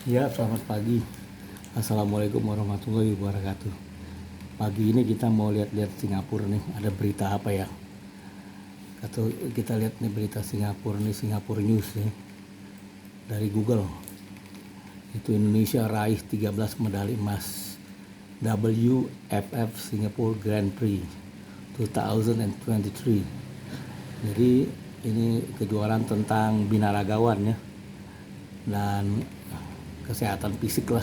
Ya, selamat pagi. Assalamualaikum warahmatullahi wabarakatuh. Pagi ini kita mau lihat-lihat Singapura nih. Ada berita apa ya? Atau kita lihat nih berita Singapura nih, Singapura News nih dari Google. Itu Indonesia raih 13 medali emas WFF Singapore Grand Prix 2023. Jadi ini kejuaraan tentang binaragawan ya, dan kesehatan fisik lah.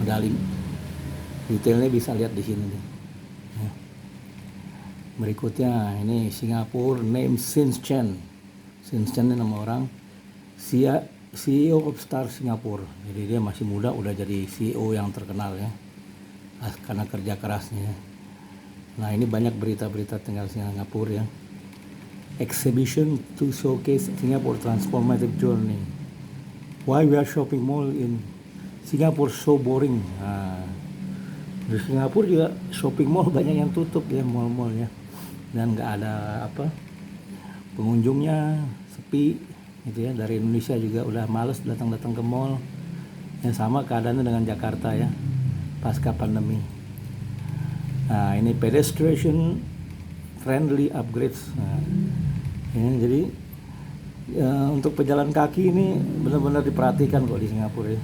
Medali detailnya bisa lihat di sini nih. Berikutnya ini Singapore name Sin Chen. Sin Chen ini nama orang CEO of Star Singapore. Jadi dia masih muda udah jadi CEO yang terkenal ya, karena kerja kerasnya. Nah ini banyak berita-berita tentang Singapura ya. Exhibition to showcase Singapore transformative journey. Why we are shopping mall in Singapore so boring. Nah, di Singapura juga shopping mall banyak yang tutup ya, mall-mallnya, dan nggak ada pengunjungnya, sepi gitu ya. Dari Indonesia juga udah males datang-datang ke mall. Yang sama keadaannya dengan Jakarta ya pasca pandemi. Nah ini pedestrian friendly upgrades. Nah, ya, jadi untuk pejalan kaki ini benar-benar diperhatikan kok di Singapura ya.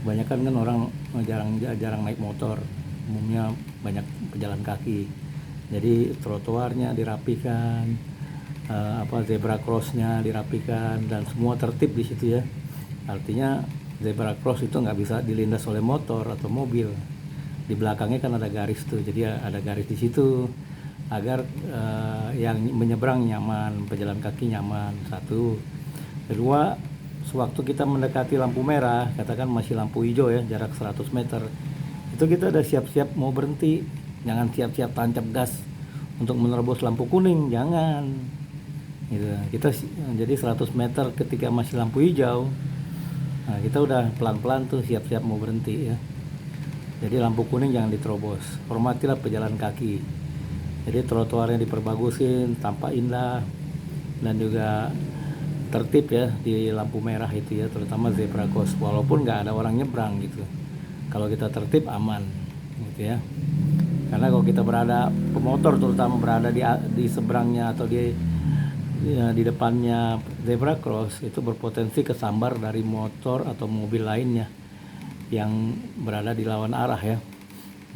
Kebanyakan kan orang jarang naik motor, umumnya banyak pejalan kaki. Jadi trotoarnya dirapikan, zebra crossnya dirapikan, dan semua tertib di situ ya. Artinya zebra cross itu nggak bisa dilindas oleh motor atau mobil. Di belakangnya kan ada garis tuh, jadi ada garis di situ agar yang menyeberang nyaman, pejalan kaki nyaman. Satu. Kedua, sewaktu kita mendekati lampu merah, katakan masih lampu hijau ya, jarak 100 meter, itu kita udah siap-siap mau berhenti. Jangan siap-siap tancap gas untuk menerobos lampu kuning, jangan gitu. Kita jadi 100 meter ketika masih lampu hijau, nah kita udah pelan-pelan tuh siap-siap mau berhenti ya. Jadi lampu kuning jangan diterobos, hormatilah pejalan kaki. Jadi trotoarnya diperbagusin, tampak indah, dan juga tertib ya di lampu merah itu ya, terutama zebra cross, walaupun nggak ada orang nyebrang gitu. Kalau kita tertib aman gitu ya. Karena kalau kita berada, pemotor terutama berada di seberangnya atau di depannya zebra cross, itu berpotensi kesambar dari motor atau mobil lainnya yang berada di lawan arah ya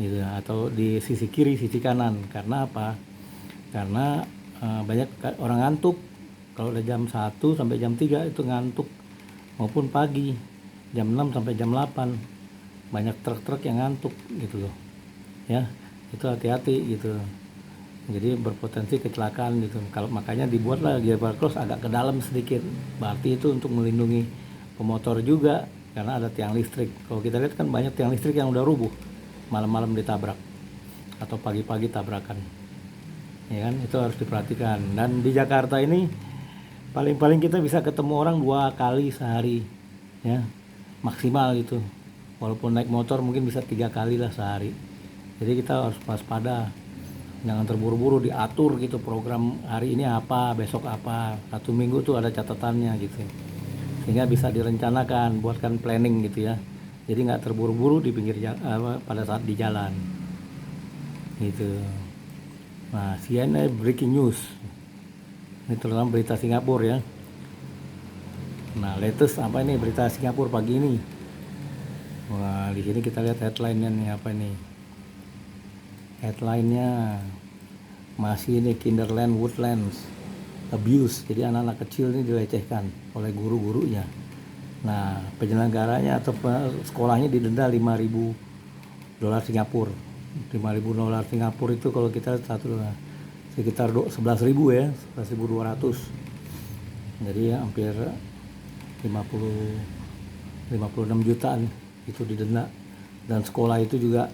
gitu, atau di sisi kiri, sisi kanan. Karena apa? Karena banyak orang ngantuk. Kalau udah jam 1 sampai jam 3 itu ngantuk, maupun pagi jam 6 sampai jam 8 banyak truk-truk yang ngantuk gitu loh ya. Itu hati-hati gitu, jadi berpotensi kecelakaan gitu. Kalau makanya dibuatlah zebra cross agak ke dalam sedikit, berarti itu untuk melindungi pemotor juga, karena ada tiang listrik. Kalau kita lihat kan banyak tiang listrik yang udah rubuh, malam-malam ditabrak atau pagi-pagi tabrakan ya kan. Itu harus diperhatikan. Dan di Jakarta ini paling-paling kita bisa ketemu orang 2 kali sehari ya, maksimal gitu. Walaupun naik motor mungkin bisa 3 kali lah sehari. Jadi kita harus waspada, jangan terburu-buru diatur gitu, program hari ini apa, besok apa. 1 minggu tuh ada catatannya gitu, sehingga bisa direncanakan, buatkan planning gitu ya. Jadi nggak terburu-buru di pinggir pada saat di jalan gitu. Nah CNN breaking news ini terutama berita Singapura ya. Nah latest apa ini berita Singapura pagi ini. Wah di sini kita lihat headline-nya nih, apa ini headline-nya, masih ini Kinderland Woodlands abuse. Jadi anak-anak kecil ini dilecehkan oleh guru-gurunya. Nah penyelenggaranya atau sekolahnya didenda 5.000 dolar Singapura. 5.000 dolar Singapura itu kalau kita sekitar 11.000 ya, 11.200. Jadi ya hampir 56 jutaan itu didenda. Dan sekolah itu juga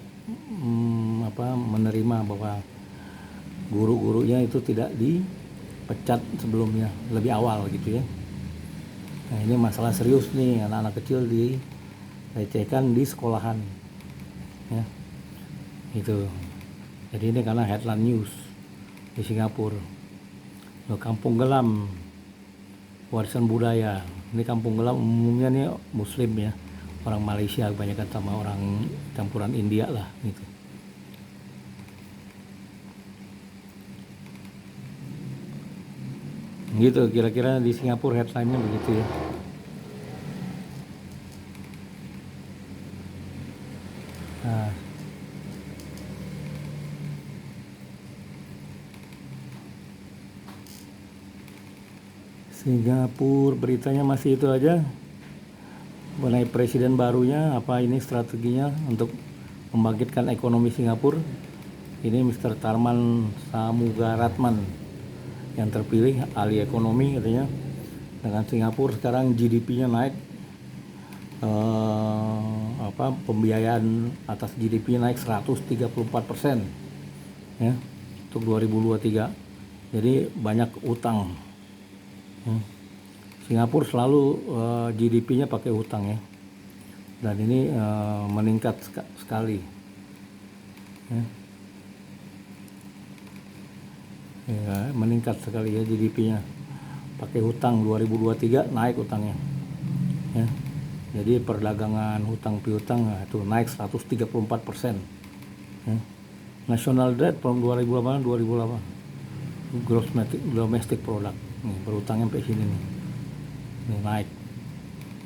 menerima bahwa guru-gurunya itu tidak dipecat sebelumnya, lebih awal gitu ya. Nah ini masalah serius nih, anak-anak kecil dilecehkan di sekolahan ya itu. Jadi ini karena headline news di Singapura. Kampung Gelam, warisan budaya. Ini kampung gelap umumnya nih Muslim ya, orang Malaysia kebanyakan sama orang campuran India lah gitu. Gitu kira-kira di Singapura headline-nya begitu ya. Nah, Singapura beritanya masih itu aja mengenai presiden barunya, apa ini strateginya untuk membangkitkan ekonomi Singapura. Ini Mr. Tharman Shanmugaratnam yang terpilih ahli ekonomi katanya. Dengan Singapura sekarang GDP-nya naik, pembiayaan atas GDP naik 134% ya untuk 2023. Jadi banyak utang. Singapura selalu GDP-nya pakai utang ya, dan ini meningkat sekali. Ya, meningkat sekali ya GDP-nya pakai hutang. 2023 naik utangnya ya. Jadi perdagangan hutang piutang itu naik 134% ya. National debt from 2008 gross domestic product nih, berutangnya sampai sini nih. Ini naik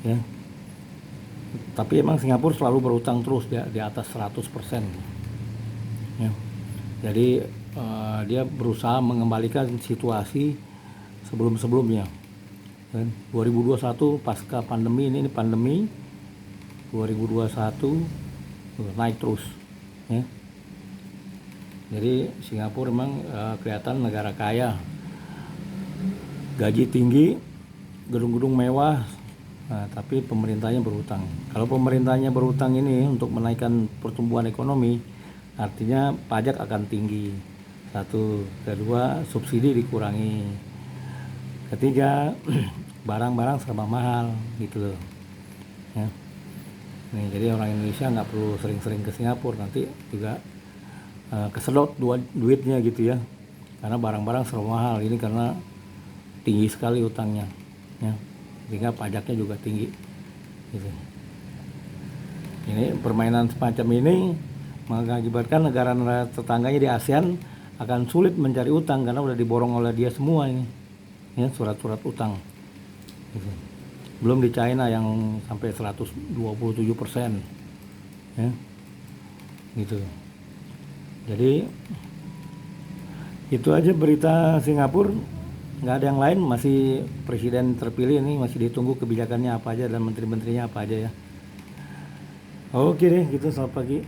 ya. Tapi emang Singapura selalu berutang terus di atas 100% ya. Jadi dia berusaha mengembalikan situasi sebelum-sebelumnya. 2021 pasca pandemi ini pandemi 2021 naik terus ya. Jadi Singapura memang kelihatan negara kaya, gaji tinggi, gedung-gedung mewah, tapi pemerintahnya berhutang. Kalau pemerintahnya berhutang ini untuk menaikkan pertumbuhan ekonomi, artinya pajak akan tinggi. Satu, kedua subsidi dikurangi, ketiga barang-barang serba mahal gitu loh ya. Nih, jadi orang Indonesia nggak perlu sering-sering ke Singapura, nanti juga kesedot duitnya gitu ya, karena barang-barang serba mahal ini karena tinggi sekali utangnya ya, sehingga pajaknya juga tinggi gitu. Ini permainan semacam ini mengakibatkan negara-negara tetangganya di ASEAN akan sulit mencari utang karena udah diborong oleh dia semua ini ya, surat-surat utang gitu. Belum di China yang sampai 127% ya gitu. Jadi itu aja berita Singapura, nggak ada yang lain. Masih presiden terpilih ini, masih ditunggu kebijakannya apa aja dan menteri-menterinya apa aja ya. Oke deh gitu, selamat pagi.